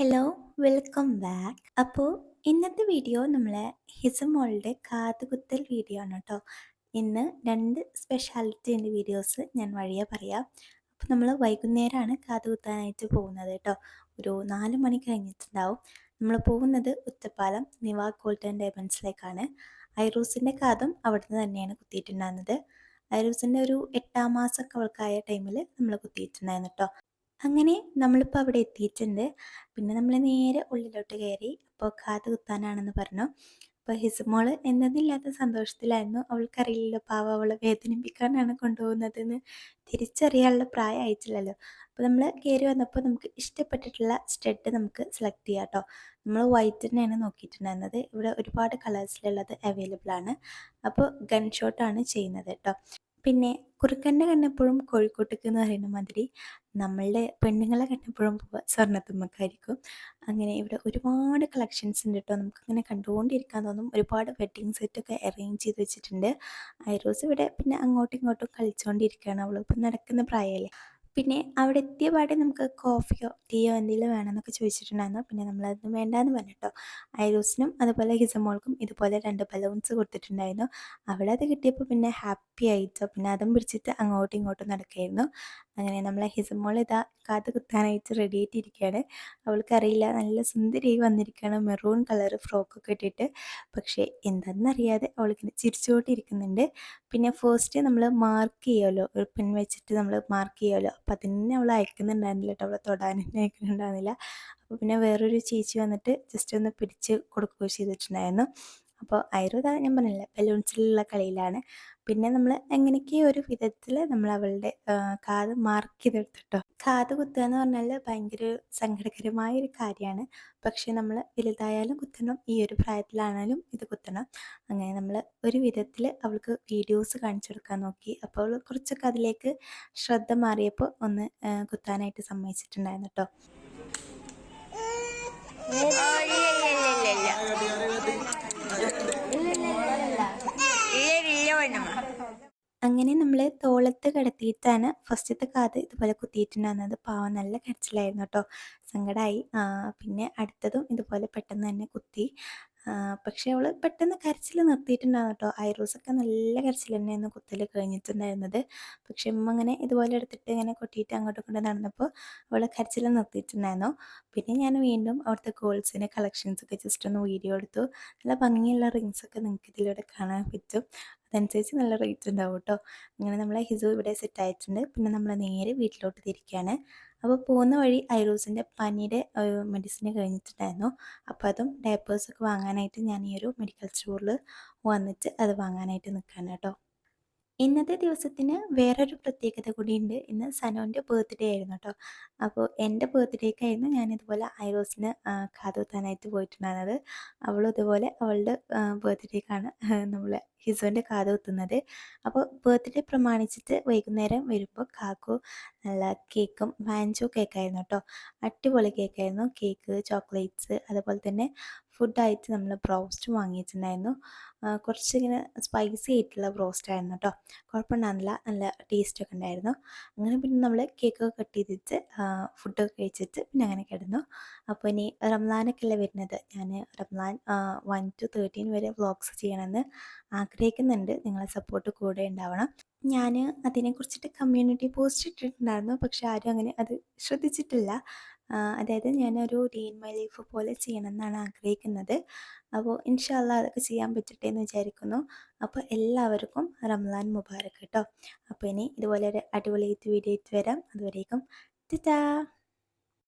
Hello, welcome back. അപ്പോൾ ഇന്നത്തെ video നമ്മളെ ഹിസമോളുടെ കാതുകുത്തൽ വീഡിയോ ആണ് കേട്ടോ. ഇന്ന് രണ്ട് സ്പെഷ്യാലിറ്റീൻ്റെ വീഡിയോസ് ഞാൻ വഴിയെ പറയാം. അപ്പോൾ നമ്മൾ വൈകുന്നേരമാണ് കാതുകുത്താനായിട്ട് പോകുന്നത് കേട്ടോ. ഒരു 4 മണി കഴിഞ്ഞിട്ടുണ്ടാവും. നമ്മൾ പോകുന്നത് ഒറ്റപ്പാലം നിവ ഗോൾഡൻ ഡയമണ്ട്സിലേക്കാണ്. ഐറൂസിൻ്റെ കാതും അവിടുന്ന് തന്നെയാണ് കുത്തിയിട്ടുണ്ടായിരുന്നത്. ഐറൂസിൻ്റെ ഒരു 8-ാം മാസമൊക്കെ അവൾക്കായ ടൈമിൽ നമ്മൾ കുത്തിയിട്ടുണ്ടായിരുന്നു കേട്ടോ. അങ്ങനെ നമ്മളിപ്പോൾ അവിടെ എത്തിയിട്ടുണ്ട്. പിന്നെ നമ്മൾ നേരെ ഉള്ളിലോട്ട് കയറി. അപ്പോൾ കാത് കുത്താനാണെന്ന് പറഞ്ഞു. അപ്പോൾ ഹിസ്മോള് എന്തെന്നില്ലാത്ത സന്തോഷത്തിലായിരുന്നു. അവൾക്കറിയില്ലല്ലോ, പാവം അവളെ വേദനിപ്പിക്കാനാണ് കൊണ്ടുപോകുന്നതെന്ന് തിരിച്ചറിയാനുള്ള പ്രായമായിട്ടില്ലല്ലോ. അപ്പോൾ നമ്മൾ കയറി വന്നപ്പോൾ നമുക്ക് ഇഷ്ടപ്പെട്ടിട്ടുള്ള സ്റ്റഡ് നമുക്ക് സെലക്ട് ചെയ്യാം കേട്ടോ. നമ്മൾ വൈറ്റ് തന്നെയാണ് നോക്കിയിട്ടുണ്ടായിരുന്നത്. ഇവിടെ ഒരുപാട് കളേഴ്സിലുള്ളത് അവൈലബിൾ ആണ്. അപ്പോൾ ഗൺ ഷോട്ടാണ് ചെയ്യുന്നത് കേട്ടോ. പിന്നെ കുറുക്കൻ്റെ കണ്ണെപ്പോഴും കോഴിക്കോട്ടേക്ക് എന്ന് പറയുന്ന മാതിരി നമ്മളുടെ പെണ്ണുങ്ങളെ കണ്ണെപ്പോഴും പോവുക സ്വർണ്ണത്തുമ്മക്കായിരിക്കും. അങ്ങനെ ഇവിടെ ഒരുപാട് കളക്ഷൻസ് ഉണ്ട് കേട്ടോ. നമുക്കിങ്ങനെ കണ്ടുകൊണ്ടിരിക്കാൻ തോന്നും. ഒരുപാട് വെഡ്ഡിങ് സെറ്റൊക്കെ അറേഞ്ച് ചെയ്ത് വെച്ചിട്ടുണ്ട്. ഐറോസ് ഇവിടെ പിന്നെ അങ്ങോട്ടും ഇങ്ങോട്ടും കളിച്ചുകൊണ്ടിരിക്കുകയാണ്. അവളിപ്പോൾ നടക്കുന്ന പ്രായമല്ലേ. പിന്നെ അവിടെ എത്തിയ പാടെ നമുക്ക് കോഫിയോ ടീയോ എന്തെങ്കിലും വേണമെന്നൊക്കെ ചോദിച്ചിട്ടുണ്ടായിരുന്നു. പിന്നെ നമ്മളതൊന്നും വേണ്ടാന്ന് പറഞ്ഞു കേട്ടോ. ഐറൂസിനും അതുപോലെ ഹിസമോൾക്കും ഇതുപോലെ 2 ബലൂൺസ് കൊടുത്തിട്ടുണ്ടായിരുന്നു. അവളത് കിട്ടിയപ്പോൾ പിന്നെ ഹാപ്പി ആയിട്ടോ. പിന്നെ അതും പിടിച്ചിട്ട് അങ്ങോട്ടും ഇങ്ങോട്ടും നടക്കുകയായിരുന്നു. അങ്ങനെ നമ്മളെ ഹിസമോൾ ഇതാ കാത് കുത്താനായിട്ട് റെഡി ആയിട്ടിരിക്കുകയാണ്. അവൾക്കറിയില്ല, നല്ല സുന്ദരിയായി വന്നിരിക്കുകയാണ്, മെറൂൺ കളർ ഫ്രോക്കൊക്കെ ഇട്ടിട്ട്. പക്ഷേ എന്താണെന്നറിയാതെ അവളിങ്ങനെ ചിരിച്ചുകൊണ്ടിരിക്കുന്നുണ്ട്. പിന്നെ ഫസ്റ്റ് നമ്മൾ മാർക്ക് ചെയ്യുമല്ലോ, ഒരു പെൻ വെച്ചിട്ട് നമ്മൾ മാർക്ക് ചെയ്യുമല്ലോ. അപ്പോൾ അതിനെ അവൾ അയക്കുന്നുണ്ടായിരുന്നില്ല കേട്ടോ. അവളെ തൊടാനൊന്നും അയക്കുന്നുണ്ടായിരുന്നില്ല. അപ്പോൾ പിന്നെ വേറൊരു ചേച്ചി വന്നിട്ട് ജസ്റ്റ് ഒന്ന് പിടിച്ച് കൊടുക്കുകയോ ചെയ്തിട്ടുണ്ടായിരുന്നു. അപ്പോൾ ഐറു ഞാൻ പറഞ്ഞില്ലേ, ബലൂൺസിലുള്ള കളിയിലാണ്. പിന്നെ നമ്മൾ എങ്ങനെയൊക്കെയോ ഒരു വിധത്തിൽ നമ്മൾ അവളുടെ കാത് മാർക്ക് ചെയ്തെടുത്തിട്ടോ. കാത് കുത്തുക എന്ന് പറഞ്ഞാൽ ഭയങ്കര സങ്കടകരമായ ഒരു കാര്യമാണ്. പക്ഷേ നമ്മൾ വലുതായാലും കുത്തണം, ഈ ഒരു പ്രായത്തിലാണെങ്കിലും ഇത് കുത്തണം. അങ്ങനെ നമ്മൾ ഒരു വിധത്തിൽ അവൾക്ക് വീഡിയോസ് കാണിച്ചു കൊടുക്കാൻ നോക്കി. അപ്പോൾ അവൾ കുറച്ചൊക്കെ അതിലേക്ക് ശ്രദ്ധ മാറിയപ്പോൾ ഒന്ന് കുത്താനായിട്ട് സമ്മതിച്ചിട്ടുണ്ടായിരുന്നു കേട്ടോ. അങ്ങനെ നമ്മൾ തോളത്ത് കിടത്തിയിട്ടാണ് ഫസ്റ്റത്തെ കാത് ഇതുപോലെ കുത്തിയിട്ടുണ്ടായിരുന്നത്. പാവം നല്ല കരച്ചിലായിരുന്നു കേട്ടോ. സങ്കടമായി. പിന്നെ അടുത്തതും ഇതുപോലെ പെട്ടെന്ന് തന്നെ കുത്തി. പക്ഷേ അവൾ പെട്ടെന്ന് കരച്ചിൽ നിർത്തിയിട്ടുണ്ടായിരുന്നു കേട്ടോ. ഐറോസൊക്കെ നല്ല കരച്ചിൽ തന്നെയായിരുന്നു കുത്തൽ കഴിഞ്ഞിട്ടുണ്ടായിരുന്നത്. പക്ഷേ ഉമ്മ ഇങ്ങനെ ഇതുപോലെ എടുത്തിട്ട് ഇങ്ങനെ കൊട്ടിയിട്ട് അങ്ങോട്ടും ഇങ്ങോട്ടും നടന്നപ്പോൾ അവൾ കരച്ചിൽ നിർത്തിയിട്ടുണ്ടായിരുന്നു. പിന്നെ ഞാൻ വീണ്ടും അവിടുത്തെ ഗോൾഡ്സിൻ്റെ കളക്ഷൻസൊക്കെ ജസ്റ്റ് ഒന്ന് വീഡിയോ എടുത്തു. നല്ല ഭംഗിയുള്ള റിങ്സൊക്കെ നിങ്ങൾക്ക് ഇതിലൂടെ കാണാൻ പറ്റും. അതനുസരിച്ച് നല്ല റേറ്റ് ഉണ്ടാവും കേട്ടോ. അങ്ങനെ നമ്മളെ ഹിസു ഇവിടെ സെറ്റ് ആയിട്ടുണ്ട്. പിന്നെ നമ്മൾ നേരെ വീട്ടിലോട്ട് തിരിക്കുകയാണ്. അപ്പോൾ പോകുന്ന വഴി ഐറൂസിൻ്റെ പനിയുടെ മെഡിസിൻ കഴിഞ്ഞിട്ടുണ്ടായിരുന്നു. അപ്പോൾ അതും ഡയപ്പേഴ്സൊക്കെ വാങ്ങാനായിട്ട് ഞാൻ ഈ ഒരു മെഡിക്കൽ സ്റ്റോറിൽ വന്നിട്ട് അത് വാങ്ങാനായിട്ട് നിൽക്കുകയാണ് കേട്ടോ. ഇന്നത്തെ ദിവസത്തിന് വേറൊരു പ്രത്യേകത കൂടിയുണ്ട്. ഇന്ന് സനോൻ്റെ ബർത്ത്ഡേ ആയിരുന്നു കേട്ടോ. അപ്പോൾ എൻ്റെ ബർത്ത്ഡേക്കായിരുന്നു ഞാനിതുപോലെ ഐറോസിന് കാത് കുത്താനായിട്ട് പോയിട്ടുണ്ടായിരുന്നത്. അവളും ഇതുപോലെ അവളുടെ ബർത്ത്ഡേക്കാണ് നമ്മൾ ഹിസുവിൻ്റെ കാത് കുത്തുന്നത്. അപ്പോൾ ബർത്ത്ഡേ പ്രമാണിച്ചിട്ട് വൈകുന്നേരം വരുമ്പോൾ കാക്കു നല്ല കേക്കും വാഞ്ചോ കേക്കായിരുന്നു കേട്ടോ. അടിപൊളി കേക്കായിരുന്നു. കേക്ക്, ചോക്ലേറ്റ്സ്, അതുപോലെ തന്നെ ഫുഡായിട്ട് നമ്മൾ ബ്രോസ്റ്റ് വാങ്ങിയിട്ടുണ്ടായിരുന്നു. കുറച്ചിങ്ങനെ സ്പൈസി ആയിട്ടുള്ള ബ്രോസ്റ്റ് ആയിരുന്നു കേട്ടോ. കുഴപ്പമുണ്ടായിരുന്നില്ല, നല്ല ടേസ്റ്റൊക്കെ ഉണ്ടായിരുന്നു. അങ്ങനെ പിന്നെ നമ്മൾ കേക്കൊക്കെ കട്ട് ചെയ്തിട്ട് ഫുഡൊക്കെ കഴിച്ചിട്ട് പിന്നെ അങ്ങനെ കിടന്നു. അപ്പോൾ ഇനി റംസാനൊക്കെ അല്ലേ വരുന്നത്. ഞാൻ റംസാൻ 1 to 13 വരെ വ്ളോഗ്സ് ചെയ്യണമെന്ന് ആഗ്രഹിക്കുന്നുണ്ട്. നിങ്ങളെ സപ്പോർട്ട് കൂടെ ഉണ്ടാവണം. ഞാൻ അതിനെക്കുറിച്ചിട്ട് കമ്മ്യൂണിറ്റി പോസ്റ്റ് ഇട്ടിട്ടുണ്ടായിരുന്നു. പക്ഷെ ആരും അങ്ങനെ അത് ശ്രദ്ധിച്ചിട്ടില്ല. അതായത് ഞാനൊരു ഡേ ഇൻ മൈ ലൈഫ് പോലെ ചെയ്യണമെന്നാണ് ആഗ്രഹിക്കുന്നത്. അപ്പോൾ ഇൻഷാ അള്ളാ അതൊക്കെ ചെയ്യാൻ പറ്റട്ടെ എന്ന് വിചാരിക്കുന്നു. അപ്പോൾ എല്ലാവർക്കും റംസാൻ മുബാറക്ക് കേട്ടോ. അപ്പോൾ ഇനി ഇതുപോലെ ഒരു അടിപൊളി വീഡിയോ ആയിട്ട് വരാം. അതുവരേക്കും ടാറ്റാ.